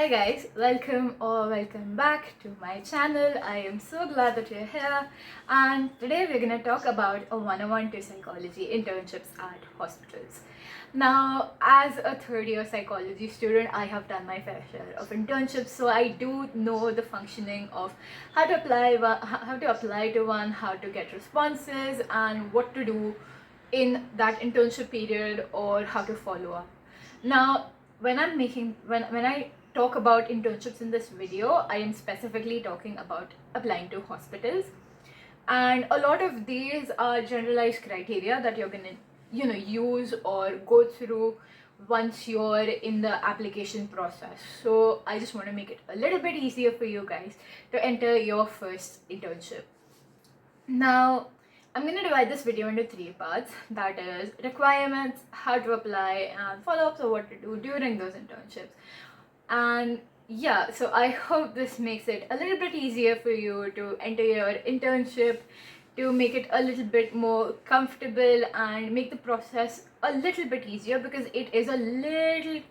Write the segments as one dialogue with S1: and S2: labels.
S1: Hi guys, welcome back to my channel. I am so glad that you're here, and today we're gonna talk about a 101 to psychology internships at hospitals. Now, as a third year psychology student, I have done my fair share of internships, so I do know the functioning of how to apply to one, how to get responses, and what to do in that internship period or how to follow up. Now, when I talk about internships in this video, I am specifically talking about applying to hospitals, and a lot of these are generalized criteria that you're gonna use or go through once you're in the application process. So I just want to make it a little bit easier for you guys to enter your first internship. Now, I'm going to divide this video into three parts, that is requirements, how to apply, and follow-ups of what to do during those internships. And yeah, so I hope this makes it a little bit easier for you to enter your internship, to make it a little bit more comfortable and make the process a little bit easier, because it is a little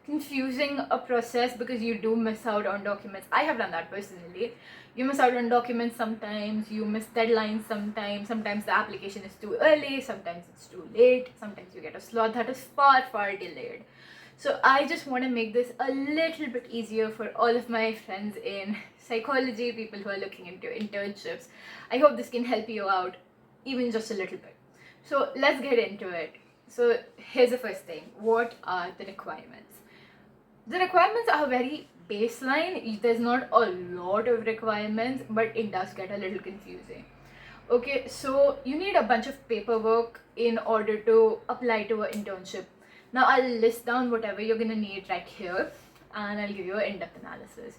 S1: confusing a process because you do miss out on documents. I have done that personally. You miss out on documents sometimes, you miss deadlines sometimes the application is too early, sometimes it's too late, sometimes you get a slot that is far delayed. So I just want to make this a little bit easier for all of my friends in psychology, people who are looking into internships. I hope this can help you out even just a little bit. So let's get into it. So here's the first thing. What are the requirements? The requirements are very baseline. There's not a lot of requirements, but it does get a little confusing. Okay, so you need a bunch of paperwork in order to apply to an internship. Now I'll list down whatever you're gonna need right here, and I'll give you an in-depth analysis.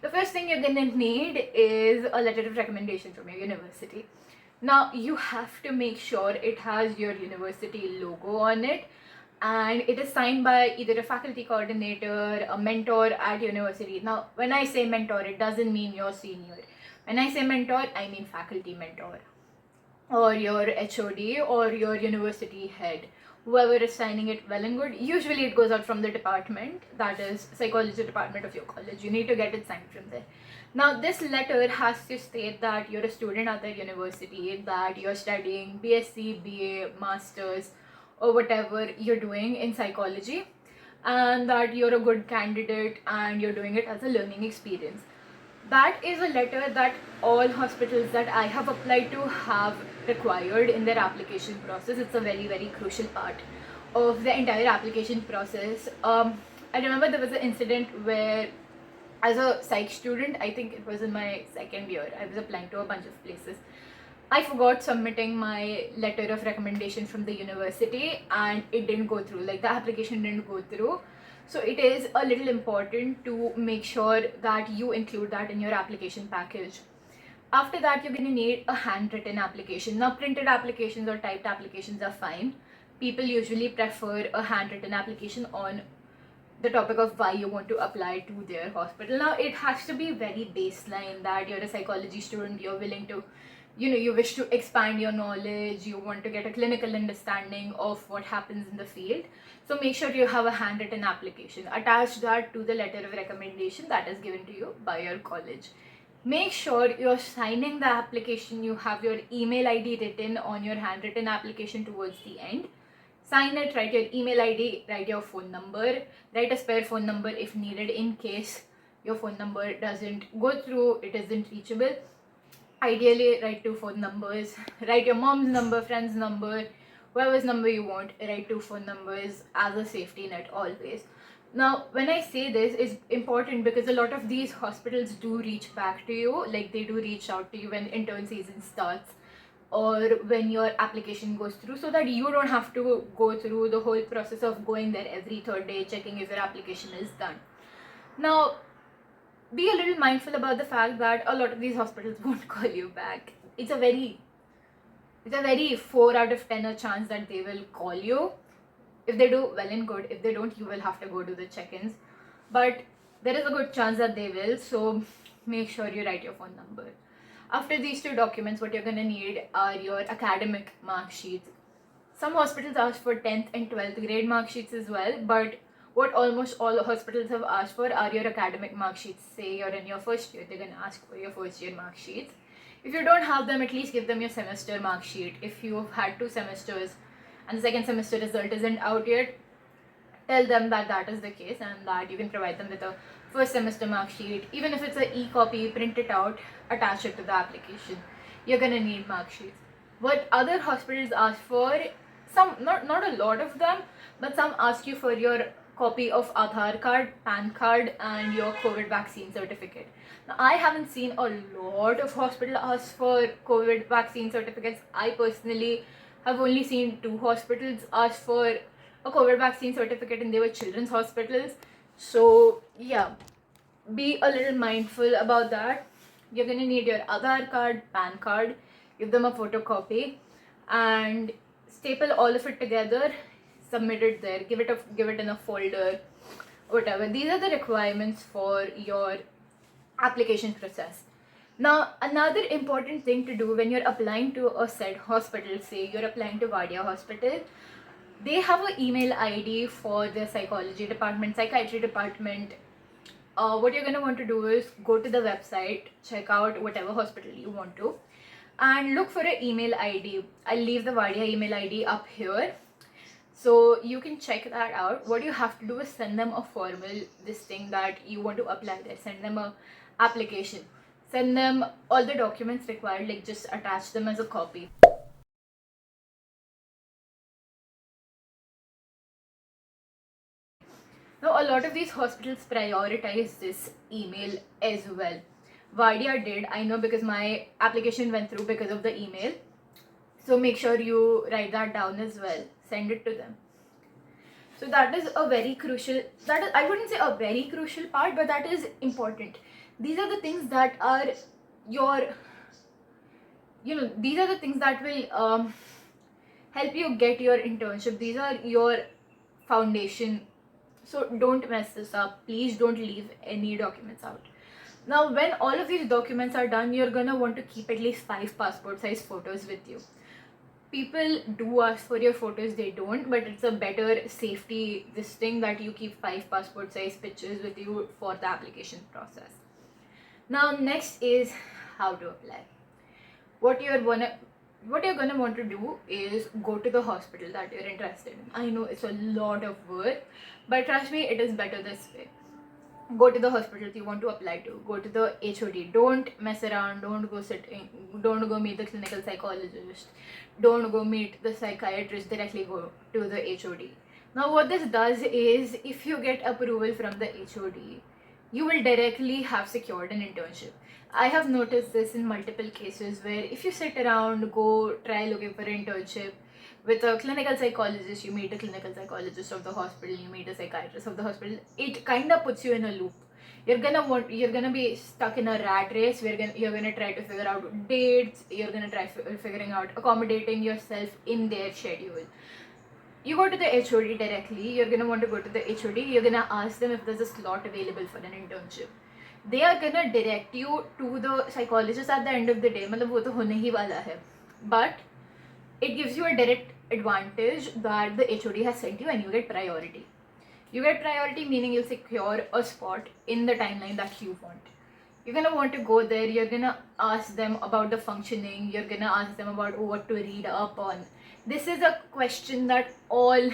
S1: The first thing you're gonna need is a letter of recommendation from your university. Now you have to make sure it has your university logo on it, and it is signed by either a faculty coordinator, a mentor at university. Now when I say mentor, it doesn't mean your senior. When I say mentor, I mean faculty mentor, or your HOD, or your university head. Whoever is signing it, well and good. Usually it goes out from the department, that is psychology department of your college. You need to get it signed from there. Now this letter has to state that you're a student at the university, that you're studying BSc, BA, Masters, or whatever you're doing in psychology, and that you're a good candidate and you're doing it as a learning experience. That is a letter that all hospitals that I have applied to have required in their application process. It's a very crucial part of the entire application process. I remember there was an incident where, as a psych student, I think it was in my second year, I was applying to a bunch of places. I forgot submitting my letter of recommendation from the university, and it didn't go through. Like, the application didn't go through. So it is a little important to make sure that you include that in your application package. After that, you're going to need a handwritten application. Now, printed applications or typed applications are fine. People usually prefer a handwritten application on the topic of why you want to apply to their hospital. Now, it has to be very baseline, that you're a psychology student, you're willing to, you wish to expand your knowledge, you want to get a clinical understanding of what happens in the field. So make sure you have a handwritten application. Attach that to the letter of recommendation that is given to you by your college. Make sure you're signing the application, you have your email ID written on your handwritten application towards the end. Sign it, write your email ID, write your phone number, write a spare phone number if needed in case your phone number doesn't go through, it isn't reachable. Ideally, write 2 phone numbers, write your mom's number, friend's number, whoever's number you want, write 2 phone numbers as a safety net always. Now, when I say this, it's important because a lot of these hospitals do reach back to you, like they do reach out to you when intern season starts or when your application goes through, so that you don't have to go through the whole process of going there every third day checking if your application is done. Now, be a little mindful about the fact that a lot of these hospitals won't call you back. It's a very 4 out of 10 a chance that they will call you. If they do, well and good. If they don't, you will have to go to the check-ins. But there is a good chance that they will, so make sure you write your phone number. After these 2 documents, what you're going to need are your academic mark sheets. Some hospitals ask for 10th and 12th grade mark sheets as well, but what almost all hospitals have asked for are your academic mark sheets. Say you're in your first year, they're gonna ask for your first year mark sheets. If you don't have them, at least give them your semester mark sheet. If you've had 2 semesters and the second semester result isn't out yet, tell them that that is the case and that you can provide them with a first semester mark sheet. Even if it's an e-copy, print it out, attach it to the application. You're gonna need mark sheets. What other hospitals ask for, some, not a lot of them, but some ask you for your copy of Aadhaar card, PAN card, and your COVID vaccine certificate. Now, I haven't seen a lot of hospitals ask for COVID vaccine certificates. I personally have only seen 2 hospitals ask for a COVID vaccine certificate, and they were children's hospitals. So yeah, be a little mindful about that. You're gonna need your Aadhaar card, PAN card, give them a photocopy, and staple all of it together, submit it there, give it in a folder, whatever. These are the requirements for your application process. Now, another important thing to do when you're applying to a said hospital, say you're applying to Vadia Hospital, they have an email ID for the psychology department, psychiatry department. What you're going to want to do is go to the website, check out whatever hospital you want to, and look for an email ID. I'll leave the Vadia email ID up here, so you can check that out. What you have to do is send them a formal this thing that you want to apply there. Send them a application. Send them all the documents required, like just attach them as a copy. Now, a lot of these hospitals prioritize this email as well. Vadia did, I know, because my application went through because of the email. So make sure you write that down as well. Send it to them. So that is a very crucial, that is, I wouldn't say a very crucial part, but that is important. These are the things that are your, these are the things that will help you get your internship. These are your foundation. So don't mess this up. Please don't leave any documents out. Now, when all of these documents are done, you're gonna want to keep at least 5 passport size photos with you. People do ask for your photos, they don't, but it's a better safety this thing that you keep 5 passport size pictures with you for the application process. Now, next is how to apply. What you're gonna want to do is go to the hospital that you're interested in. I know it's a lot of work, but trust me, it is better this way. Go to the hospital you want to apply to. Go to the HOD. Don't mess around. Don't go meet the clinical psychologist. Don't go meet the psychiatrist. Directly go to the HOD. Now, what this does is, if you get approval from the HOD, you will directly have secured an internship. I have noticed this in multiple cases where if you sit around, go try looking for an internship with a clinical psychologist, you meet a clinical psychologist of the hospital, you meet a psychiatrist of the hospital, it kind of puts you in a loop. You're gonna be stuck in a rat race where you're gonna try to figure out dates, you're gonna try figuring out accommodating yourself in their schedule. You go to the HOD directly, you're gonna want to go to the HOD, you're gonna ask them if there's a slot available for an internship. They are gonna direct you to the psychologist at the end of the day, मतलब वो तो होने ही वाला है. But it gives you a direct advantage that the HOD has sent you and you get priority. You get priority meaning you'll secure a spot in the timeline that you want. You're gonna want to go there, you're gonna ask them about the functioning, you're gonna ask them about what to read up on. This is a question that all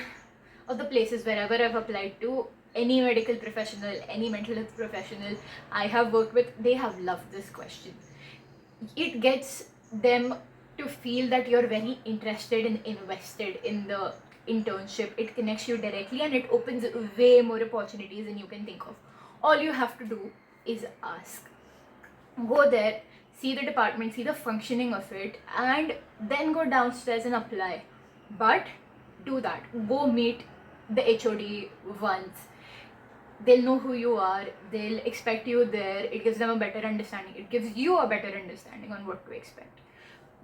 S1: of the places wherever I've applied to, any medical professional, any mental health professional I have worked with, they have loved this question. It gets them to feel that you're very interested and invested in the internship. It connects you directly and it opens way more opportunities than you can think of. All you have to do is ask. Go there, see the department, see the functioning of it, and then go downstairs and apply. But do that. Go meet the HOD once. They'll know who you are, they'll expect you there, it gives them a better understanding, it gives you a better understanding on what to expect.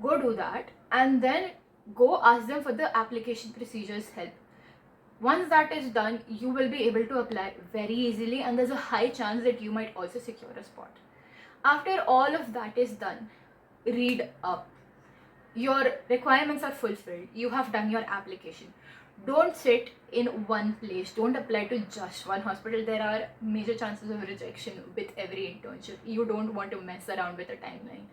S1: Go do that and then go ask them for the application procedures help. Once that is done, you will be able to apply very easily and there's a high chance that you might also secure a spot. After all of that is done, read up. Your requirements are fulfilled, you have done your application. Don't sit in one place, don't apply to just one hospital. There are major chances of rejection with every internship. You don't want to mess around with a timeline.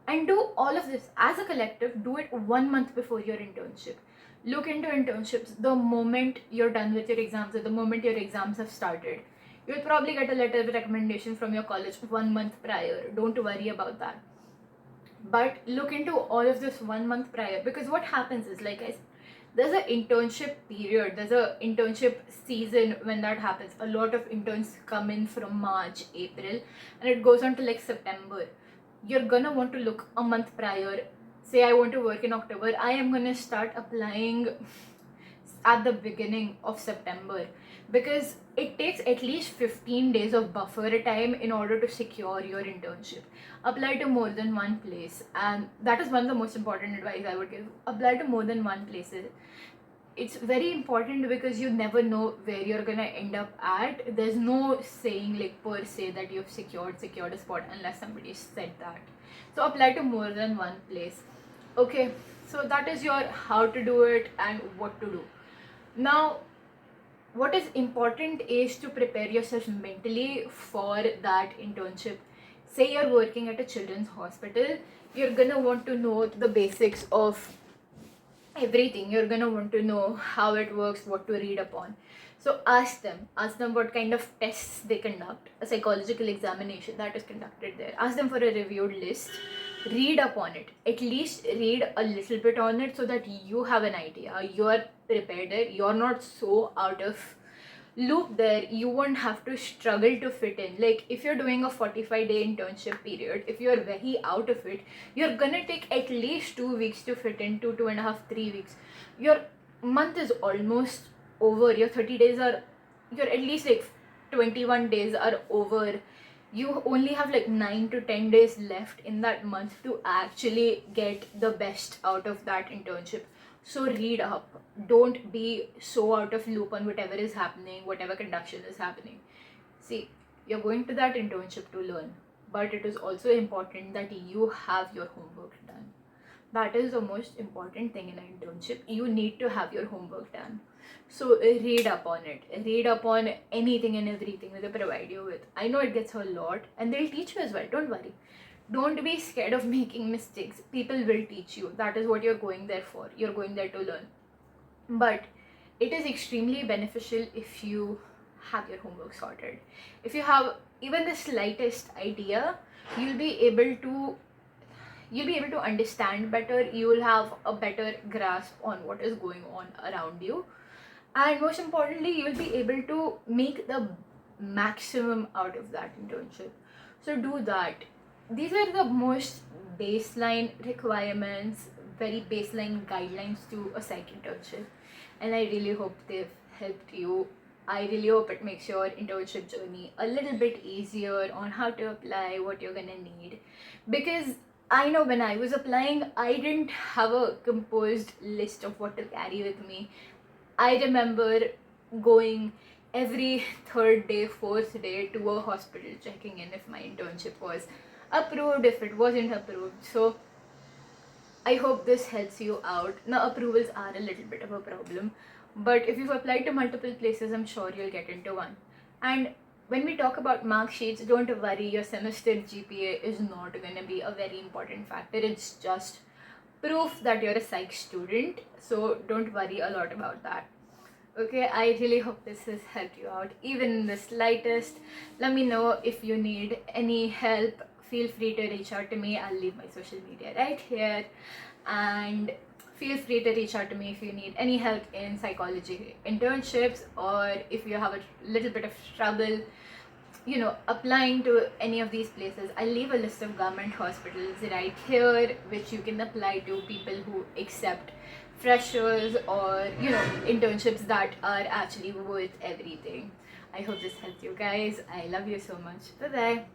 S1: And do all of this as a collective. Do it 1 month before your internship. Look into internships the moment you're done with your exams, or the moment your exams have started. You'll probably get a letter of recommendation from your college 1 month prior. Don't worry about that. But look into all of this 1 month prior, because what happens is, like I said, there's an internship period, there's a internship season. When that happens, a lot of interns come in from March, April, and it goes on to like September. You're gonna want to look a month prior. Say I want to work in October, I am gonna start applying at the beginning of September, because it takes at least 15 days of buffer time in order to secure your internship. Apply to more than one place, and that is one of the most important advice I would give. Apply to more than one place. It's very important, because you never know where you're gonna end up at. There's no saying like per se that you've secured a spot unless somebody said that. So apply to more than one place. Okay, so that is your how to do it and what to do. Now, what is important is to prepare yourself mentally for that internship. Say you're working at a children's hospital, you're gonna want to know the basics of everything. You're gonna want to know how it works, what to read upon. So ask them what kind of tests they conduct. A psychological examination that is conducted there. Ask them for a reviewed list. Read upon it. At least read a little bit on it, so that you have an idea. You're prepared there. You're not so out of loop there. You won't have to struggle to fit in. Like if you're doing a 45-day internship period, if you're very out of it, you're gonna take at least 2 weeks to fit in, 2.5, 3 weeks. Your month is almost over. Your 30 days are, you're at least like 21 days are over. You only have like 9 to 10 days left in that month to actually get the best out of that internship. So read up. Don't be so out of loop on whatever is happening, whatever conduction is happening. See, you're going to that internship to learn, but it is also important that you have your homework done. That is the most important thing in an internship. You need to have your homework done. So read up on it. Read up on anything and everything that they provide you with. I know it gets a lot, and they'll teach you as well. Don't worry. Don't be scared of making mistakes. People will teach you. That is what you're going there for. You're going there to learn. But it is extremely beneficial if you have your homework sorted. If you have even the slightest idea, you'll be able to understand better. You will have a better grasp on what is going on around you, and most importantly, you will be able to make the maximum out of that internship. So do that. These are the most baseline requirements, very baseline guidelines to a psych internship, and I really hope they've helped you. I really hope it makes your internship journey a little bit easier on how to apply, what you're gonna need. Because I know when I was applying, I didn't have a composed list of what to carry with me. I remember going every third day, fourth day to a hospital, checking in if my internship was approved, if it wasn't approved. So I hope this helps you out. Now, approvals are a little bit of a problem, but if you've applied to multiple places, I'm sure you'll get into one. And when we talk about mark sheets, don't worry, your semester GPA is not going to be a very important factor. It's just proof that you're a psych student, so don't worry a lot about that. Okay, I really hope this has helped you out, even in the slightest. Let me know if you need any help. Feel free to reach out to me. I'll leave my social media right here, and feel free to reach out to me if you need any help in psychology internships, or if you have a little bit of trouble applying to any of these places. I'll leave a list of government hospitals right here which you can apply to, people who accept freshers or internships that are actually worth everything. I hope this helped you guys. I love you so much. Bye bye.